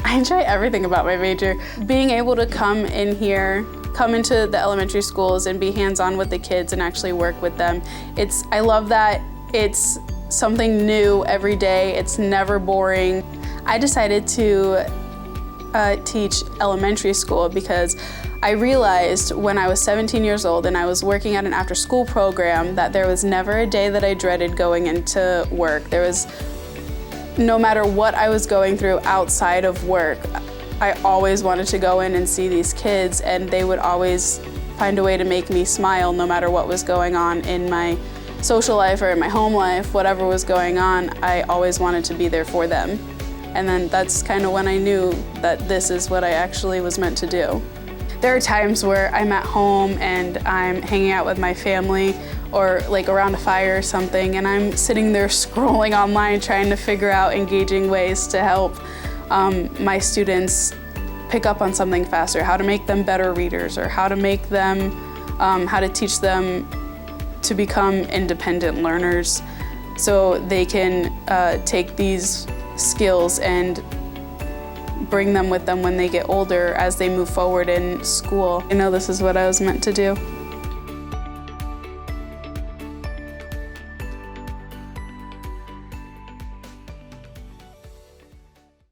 I enjoy everything about my major. Being able to come into the elementary schools and be hands-on with the kids and actually work with them. I love that it's something new every day. It's never boring. I decided to teach elementary school because I realized when I was 17 years old and I was working at an after-school program that there was never a day that I dreaded going into work. No matter what I was going through outside of work, I always wanted to go in and see these kids, and they would always find a way to make me smile no matter what was going on in my social life or in my home life. Whatever was going on, I always wanted to be there for them. And then that's kind of when I knew that this is what I actually was meant to do. There are times where I'm at home and I'm hanging out with my family or like around a fire or something, and I'm sitting there scrolling online trying to figure out engaging ways to help my students pick up on something faster, how to make them better readers, or how to teach them to become independent learners so they can take these skills and bring them with them when they get older as they move forward in school. I know this is what I was meant to do.